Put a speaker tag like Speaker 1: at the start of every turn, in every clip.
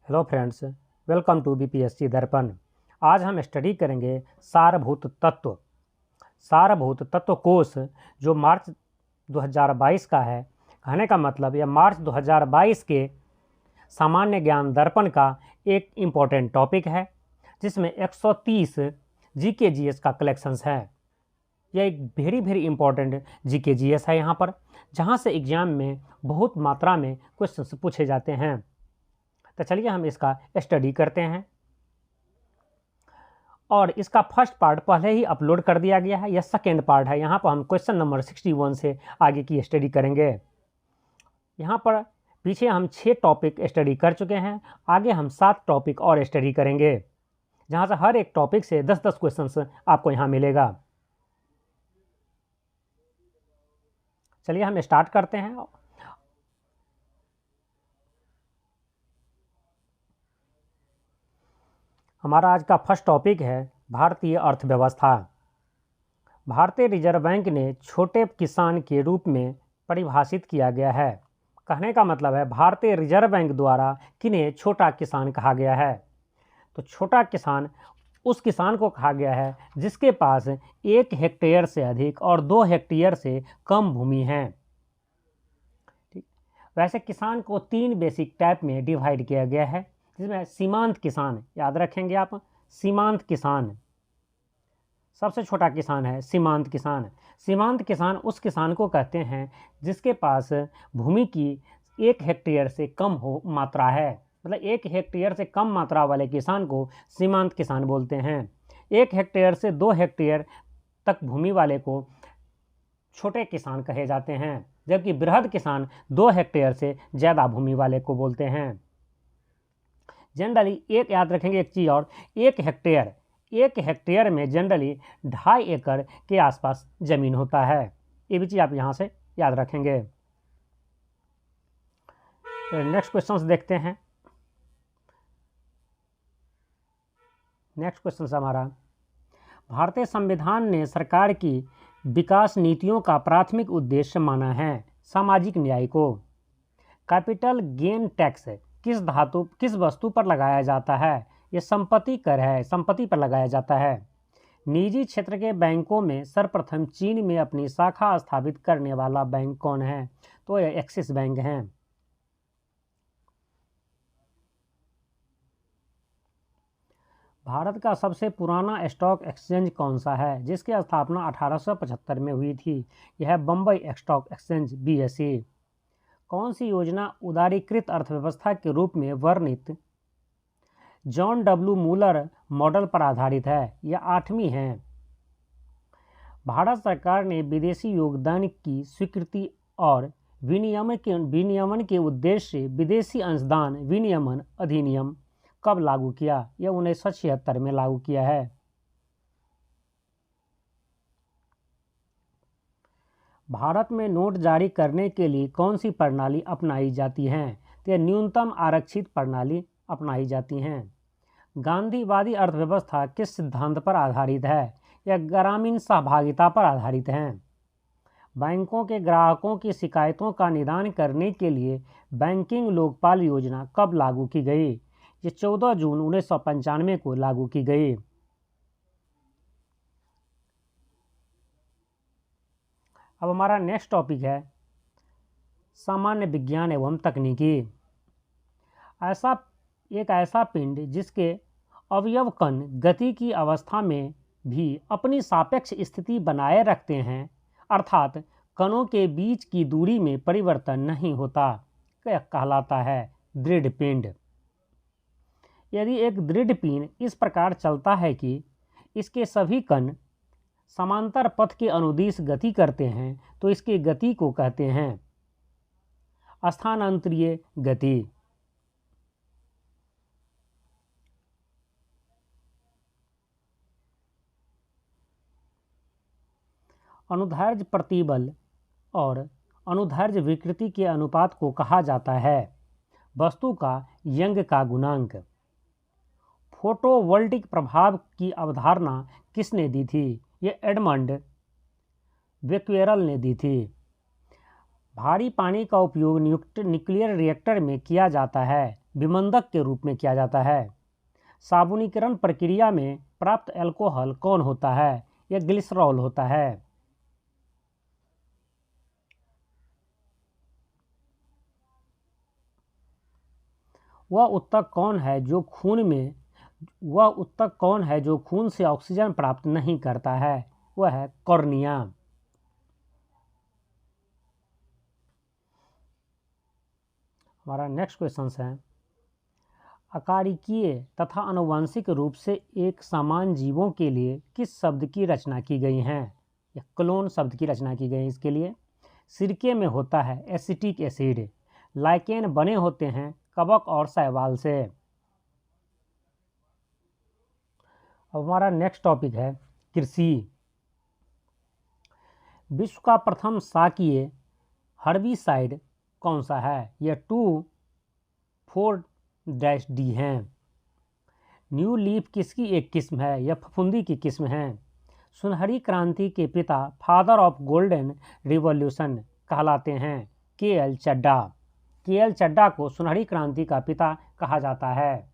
Speaker 1: Hello friends, welcome to BPSC Darpan. आज हम study करेंगे सारभूत तत्व। सारभूत तत्व कोष जो मार्च 2022 का है। कहने का मतलब यह मार्च 2022 के सामान्य ज्ञान दर्पण का एक इम्पोर्टेंट टॉपिक है, जिसमें 130 जीके जीएस का कलेक्शंस है। यह एक वेरी इम्पोर्टेंट जीके जीएस है यहाँ पर, जहाँ से एग्जाम में बहुत मात्रा में क्वेश्चंस पूछे जाते हैं। तो चलिए हम इसका स्टडी करते हैं। और इसका फर्स्ट पार्ट पहले ही अपलोड कर दिया गया है, यह सेकेंड पार्ट है। यहाँ पर हम क्वेश्चन नंबर 61 से आगे की स्टडी करेंगे। यहाँ पर पीछे हम 6 टॉपिक स्टडी कर चुके हैं, आगे हम 7 टॉपिक और स्टडी करेंगे, जहाँ से हर एक टॉपिक से 10-10 क्वेश्चंस आपको यहाँ मिलेगा। चलिए हम स्टार्ट करते हैं। हमारा आज का फर्स्ट टॉपिक है भारतीय अर्थव्यवस्था। भारतीय रिजर्व बैंक ने छोटे किसान के रूप में परिभाषित किया गया है। कहने का मतलब है भारतीय रिजर्व बैंक द्वारा किन्हें छोटा किसान कहा गया है। तो छोटा किसान उस किसान को कहा गया है जिसके पास 1 हेक्टेयर से अधिक और 2 हेक्टेयर से कम भूमि है। ठीक, वैसे किसान को 3 बेसिक टाइप में डिवाइड किया गया है, जिसमें सीमांत किसान, याद रखेंगे आप, सीमांत किसान सबसे छोटा किसान है। सीमांत किसान, सीमांत किसान उस किसान को कहते हैं जिसके पास भूमि की 1 हेक्टेयर से कम हो मात्रा है। मतलब 1 हेक्टेयर से कम मात्रा वाले किसान को सीमांत किसान बोलते हैं। 1 हेक्टेयर से 2 हेक्टेयर तक भूमि वाले को छोटे किसान कहे जाते हैं, जबकि बृहद किसान 2 हेक्टेयर से ज़्यादा भूमि वाले को बोलते हैं। जनरली एक याद रखेंगे एक चीज़ और, 1 हेक्टेयर में जनरली 2.5 एकड़ के आसपास ज़मीन होता है। ये भी चीज़ आप यहाँ से याद रखेंगे। नेक्स्ट क्वेश्चंस देखते हैं। नेक्स्ट क्वेश्चन हमारा, भारतीय संविधान ने सरकार की विकास नीतियों का प्राथमिक उद्देश्य माना है सामाजिक न्याय को। कैपिटल गेन टैक्स किस वस्तु पर लगाया जाता है? यह संपत्ति कर है, संपत्ति पर लगाया जाता है। निजी क्षेत्र के बैंकों में सर्वप्रथम चीन में अपनी शाखा स्थापित करने वाला बैंक कौन है? तो यह एक्सिस बैंक है। भारत का सबसे पुराना स्टॉक एक्सचेंज कौन सा है, जिसकी स्थापना 1875 में हुई थी? यह बम्बई स्टॉक एक्सचेंज BSE। कौन सी योजना उदारीकृत अर्थव्यवस्था के रूप में वर्णित जॉन W मूलर मॉडल पर आधारित है? यह 8वीं है। भारत सरकार ने विदेशी योगदान की स्वीकृति और विनियमन के उद्देश्य से विदेशी अंशदान विनियमन अधिनियम कब लागू किया? यह 1976 में लागू किया है। भारत में नोट जारी करने के लिए कौन सी प्रणाली अपनाई जाती है? तो न्यूनतम आरक्षित प्रणाली अपनाई जाती हैं। गांधीवादी अर्थव्यवस्था किस सिद्धांत पर आधारित है? यह ग्रामीण सहभागिता पर आधारित है। बैंकों के ग्राहकों की शिकायतों का निदान करने के लिए बैंकिंग लोकपाल योजना कब लागू की गई? ये 14 जून 1995 को लागू की गई। अब हमारा नेक्स्ट टॉपिक है सामान्य विज्ञान एवं तकनीकी। एक ऐसा पिंड जिसके अवयव कण गति की अवस्था में भी अपनी सापेक्ष स्थिति बनाए रखते हैं, अर्थात कणों के बीच की दूरी में परिवर्तन नहीं होता, कहलाता है दृढ़ पिंड। यदि एक दृढ़ पिंड इस प्रकार चलता है कि इसके सभी कण समांतर पथ के अनुदिश गति करते हैं, तो इसकी गति को कहते हैं स्थानांतरीय गति। अनुदैर्ध्य प्रतिबल और अनुदैर्ध्य विकृति के अनुपात को कहा जाता है वस्तु का यंग का गुणांक। फोटोवोल्टिक प्रभाव की अवधारणा किसने दी थी? ये एडमंड बेक्वेरल ने दी थी। भारी पानी का उपयोग न्यूक्लियर रिएक्टर में किया जाता है। विमंदक के रूप में किया जाता है। साबुनीकरण प्रक्रिया में प्राप्त अल्कोहल कौन होता है? यह ग्लिसरॉल होता है। वह उत्तक कौन है जो खून से ऑक्सीजन प्राप्त नहीं करता है? वह है कॉर्निया। हमारा नेक्स्ट क्वेश्चन है, अकारिकीय तथा आनुवंशिक रूप से एक समान जीवों के लिए किस शब्द की रचना की गई है? या क्लोन शब्द की रचना की गई है इसके लिए। सिरके में होता है एसिटिक एसिड। लाइकेन बने होते हैं कवक और शैवाल से। अब हमारा नेक्स्ट टॉपिक है कृषि। विश्व का प्रथम शाकीय हर्बिसाइड कौन सा है? यह 2,4-D हैं। न्यू लीफ किसकी एक किस्म है? यह फफूंदी की किस्म है। सुनहरी क्रांति के पिता, फादर ऑफ गोल्डन रिवॉल्यूशन कहलाते हैं के.एल. चड्डा। के.एल. चड्डा को सुनहरी क्रांति का पिता कहा जाता है।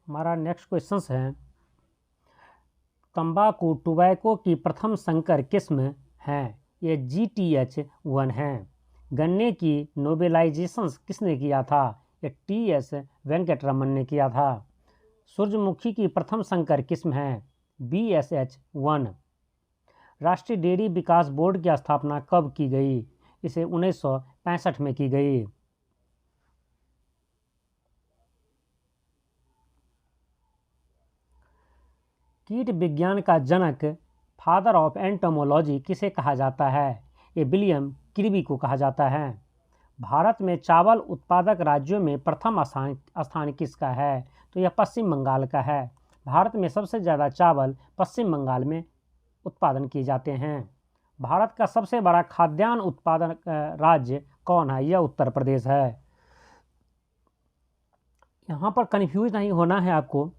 Speaker 1: हमारा नेक्स्ट क्वेश्चन है, तंबाकू टोबैको की प्रथम संकर किस्म है? ये GTH1 है। गन्ने की नोबेलाइजेशन किसने किया था? ये T.S. वेंकटरमन ने किया था। सूरजमुखी की प्रथम संकर किस्म है BSH1। राष्ट्रीय डेयरी विकास बोर्ड की स्थापना कब की गई? इसे 1965 में की गई। कीट विज्ञान का जनक, फादर ऑफ एंटोमोलॉजी किसे कहा जाता है? ये विलियम किर्बी को कहा जाता है। भारत में चावल उत्पादक राज्यों में प्रथम स्थान किसका है? तो यह पश्चिम बंगाल का है। भारत में सबसे ज़्यादा चावल पश्चिम बंगाल में उत्पादन किए जाते हैं। भारत का सबसे बड़ा खाद्यान्न उत्पादन राज्य कौन है? यह उत्तर प्रदेश है। यहाँ पर कन्फ्यूज नहीं होना है आपको।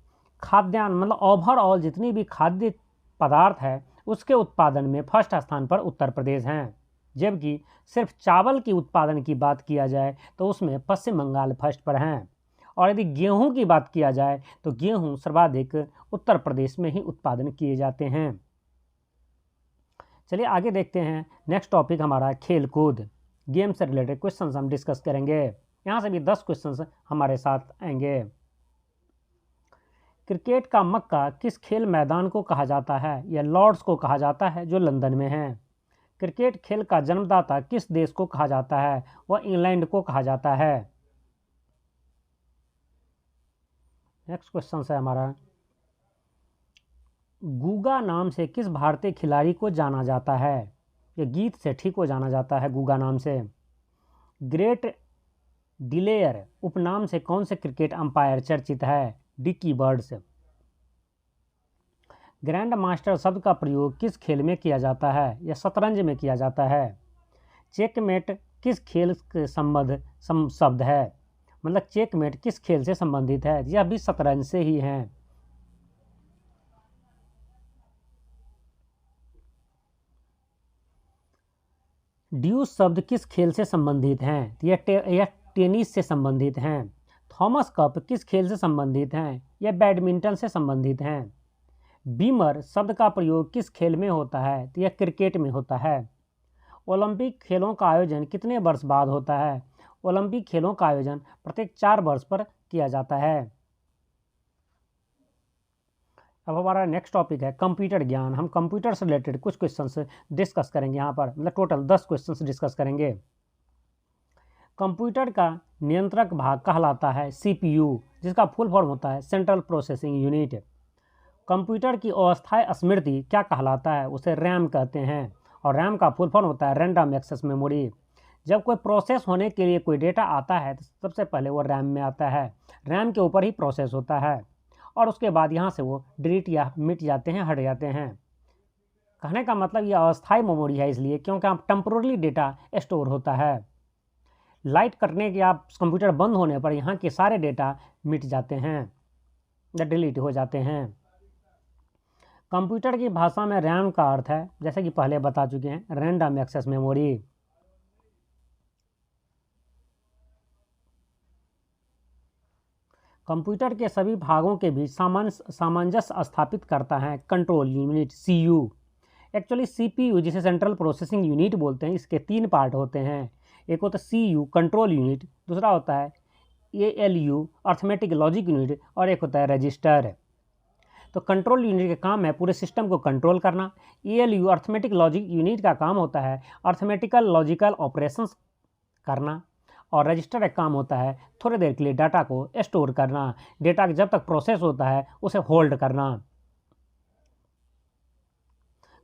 Speaker 1: खाद्यान्न मतलब ओवरऑल जितनी भी खाद्य पदार्थ है उसके उत्पादन में फर्स्ट स्थान पर उत्तर प्रदेश हैं, जबकि सिर्फ चावल की उत्पादन की बात किया जाए तो उसमें पश्चिम बंगाल फर्स्ट पर हैं। और यदि गेहूं की बात किया जाए तो गेहूं सर्वाधिक उत्तर प्रदेश में ही उत्पादन किए जाते हैं। चलिए आगे देखते हैं। नेक्स्ट टॉपिक हमारा खेल-कूद, गेम से रिलेटेड क्वेश्चन हम डिस्कस करेंगे। यहाँ से भी 10 क्वेश्चन हमारे साथ आएंगे। क्रिकेट का मक्का किस खेल मैदान को कहा जाता है? यह लॉर्ड्स को कहा जाता है जो लंदन में है। क्रिकेट खेल का जन्मदाता किस देश को कहा जाता है? वह इंग्लैंड को कहा जाता है। नेक्स्ट क्वेश्चन है हमारा, गूगा नाम से किस भारतीय खिलाड़ी को जाना जाता है? यह गीत सेठी को जाना जाता है गूगा नाम से। ग्रेट डिलेयर उपनाम से कौन से क्रिकेट अंपायर चर्चित है? Dickey birds. ग्रैंड मास्टर शब्द का प्रयोग किस खेल में किया जाता है? यह शतरंज में किया जाता है। चेकमेट किस खेल के शब्द है? मतलब चेकमेट किस खेल से संबंधित है? यह भी शतरंज से ही है। ड्यूस शब्द किस खेल से संबंधित हैं? यह टेनिस से संबंधित हैं। थॉमस कप किस खेल से संबंधित हैं? यह बैडमिंटन से संबंधित हैं। बीमर शब्द का प्रयोग किस खेल में होता है? तो यह क्रिकेट में होता है। ओलंपिक खेलों का आयोजन कितने वर्ष बाद होता है? ओलंपिक खेलों का आयोजन प्रत्येक 4 वर्ष पर किया जाता है। अब हमारा नेक्स्ट टॉपिक है कंप्यूटर ज्ञान। हम कंप्यूटर से रिलेटेड कुछ क्वेश्चंस डिस्कस करेंगे यहाँ पर, मतलब टोटल 10 क्वेश्चंस डिस्कस करेंगे। कंप्यूटर का नियंत्रक भाग कहलाता है CPU, जिसका फुल फॉर्म होता है सेंट्रल प्रोसेसिंग यूनिट। कंप्यूटर की अस्थायी स्मृति क्या कहलाता है? उसे रैम कहते हैं, और रैम का फुल फॉर्म होता है रैंडम एक्सेस मेमोरी। जब कोई प्रोसेस होने के लिए कोई डेटा आता है तो सबसे पहले वो रैम में आता है। रैम के ऊपर ही प्रोसेस होता है और उसके बाद यहाँ से वो डिलीट या मिट जाते हैं, हट जाते हैं। कहने का मतलब ये अस्थायी मेमोरी है इसलिए क्योंकि आप टेम्पोररी डेटा स्टोर होता है। लाइट कटने के आप कंप्यूटर बंद होने पर यहाँ के सारे डेटा मिट जाते हैं या डिलीट हो जाते हैं। कंप्यूटर की भाषा में रैम का अर्थ है, जैसे कि पहले बता चुके हैं, रैंडम एक्सेस मेमोरी। कंप्यूटर के सभी भागों के बीच सामंजस्य स्थापित करता है control unit, CU. Actually CPU, जिसे सेंट्रल प्रोसेसिंग यूनिट बोलते हैं, इसके 3 पार्ट होते हैं। एक होता है सीयू, कंट्रोल यूनिट, दूसरा होता है एएलयू, अर्थमेटिक लॉजिक यूनिट, और एक होता है रजिस्टर। तो कंट्रोल यूनिट का काम है पूरे सिस्टम को कंट्रोल करना। एएलयू, अर्थमेटिक लॉजिक यूनिट का काम होता है अर्थमेटिकल लॉजिकल ऑपरेशंस करना। और रजिस्टर का काम होता है थोड़ी देर के लिए डाटा को स्टोर करना, डेटा जब तक प्रोसेस होता है उसे होल्ड करना।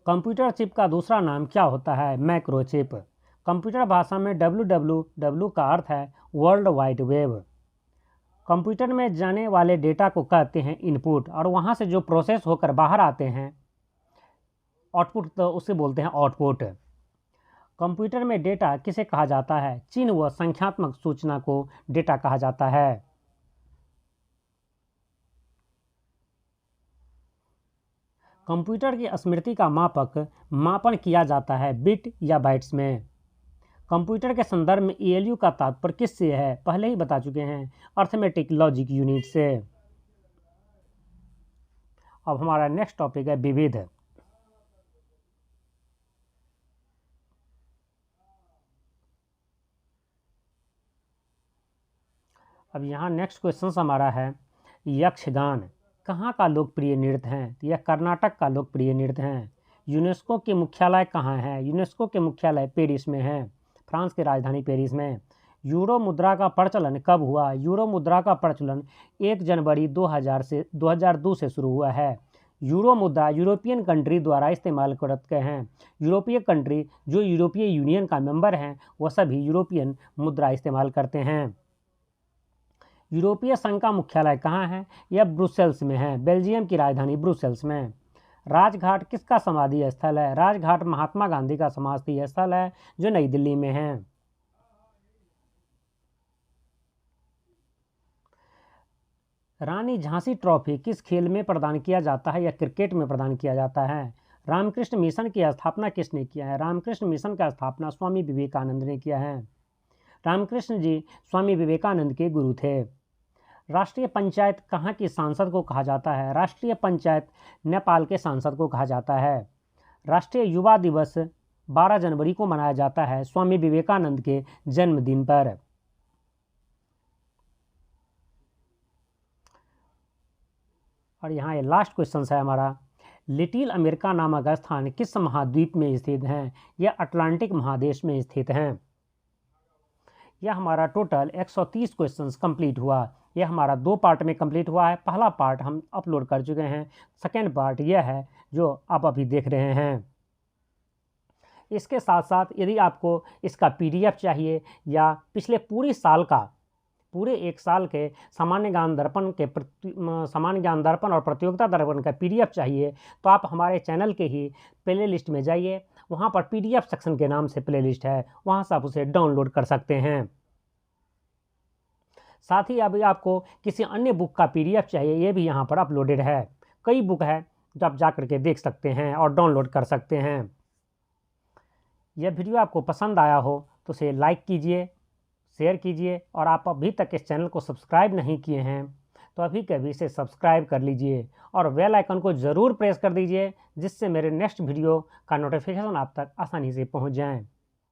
Speaker 1: कंप्यूटर चिप का दूसरा नाम क्या होता है? मैक्रोचिप। कंप्यूटर भाषा में www का अर्थ है वर्ल्ड वाइड वेब। कंप्यूटर में जाने वाले डेटा को कहते हैं इनपुट, और वहाँ से जो प्रोसेस होकर बाहर आते हैं आउटपुट, तो उसे बोलते हैं आउटपुट। कंप्यूटर में डेटा किसे कहा जाता है? चिन्ह व संख्यात्मक सूचना को डेटा कहा जाता है। कंप्यूटर की स्मृति का मापन किया जाता है बिट या बाइट्स में। कंप्यूटर के संदर्भ में एएलयू का तात्पर्य किससे है? पहले ही बता चुके हैं, अर्थमेटिक लॉजिक यूनिट से। अब हमारा नेक्स्ट टॉपिक है विविध। अब यहाँ नेक्स्ट क्वेश्चन हमारा है, यक्षगान कहाँ का लोकप्रिय नृत्य है? यह कर्नाटक का लोकप्रिय नृत्य है। यूनेस्को के मुख्यालय कहाँ है? यूनेस्को के मुख्यालय पेरिस में है, फ्रांस की राजधानी पेरिस में। यूरो मुद्रा का प्रचलन कब हुआ? यूरो मुद्रा का प्रचलन 1 जनवरी 2002 से शुरू हुआ है। यूरो मुद्रा यूरोपियन कंट्री द्वारा इस्तेमाल करते हैं। यूरोपीय कंट्री जो यूरोपीय यूनियन का मेंबर हैं वह सभी यूरोपियन मुद्रा इस्तेमाल करते हैं। यूरोपीय संघ का मुख्यालय कहाँ है? यह ब्रुसेल्स में है, बेल्जियम की राजधानी ब्रुसेल्स में। राजघाट किसका समाधि स्थल है? राजघाट महात्मा गांधी का समाधि स्थल है जो नई दिल्ली में है। रानी झांसी ट्रॉफी किस खेल में प्रदान किया जाता है? या क्रिकेट में प्रदान किया जाता है। रामकृष्ण मिशन की स्थापना किसने किया है? रामकृष्ण मिशन का स्थापना स्वामी विवेकानंद ने किया है। रामकृष्ण जी स्वामी विवेकानंद के गुरु थे। राष्ट्रीय पंचायत कहाँ की सांसद को कहा जाता है? राष्ट्रीय पंचायत नेपाल के सांसद को कहा जाता है। राष्ट्रीय युवा दिवस 12 जनवरी को मनाया जाता है स्वामी विवेकानंद के जन्मदिन पर। और यहाँ ये लास्ट क्वेश्चन है हमारा, लिटिल अमेरिका नामक स्थान किस महाद्वीप में स्थित है? यह अटलांटिक महादेश में स्थित है। यह हमारा टोटल 130 क्वेश्चंस कंप्लीट हुआ। यह हमारा 2 पार्ट में कंप्लीट हुआ है। पहला पार्ट हम अपलोड कर चुके हैं, सेकेंड पार्ट यह है जो आप अभी देख रहे हैं। इसके साथ साथ यदि आपको इसका पीडीएफ चाहिए या पिछले पूरे 1 साल के सामान्य ज्ञान दर्पण और प्रतियोगिता दर्पण का पीडीएफ चाहिए तो आप हमारे चैनल के ही प्ले लिस्ट में जाइए। वहाँ पर पीडीएफ सेक्शन के नाम से प्ले लिस्ट है, वहाँ से आप उसे डाउनलोड कर सकते हैं। साथ ही अभी आपको किसी अन्य बुक का पीडीएफ चाहिए, ये भी यहाँ पर अपलोडेड है। कई बुक है जो आप जा करके देख सकते हैं और डाउनलोड कर सकते हैं। यह वीडियो आपको पसंद आया हो तो उसे लाइक कीजिए, शेयर कीजिए, और आप अभी तक इस चैनल को सब्सक्राइब नहीं किए हैं तो अभी कभी इसे सब्सक्राइब कर लीजिए और बेल आइकन को ज़रूर प्रेस कर दीजिए, जिससे मेरे नेक्स्ट वीडियो का नोटिफिकेशन आप तक आसानी से पहुंच जाए।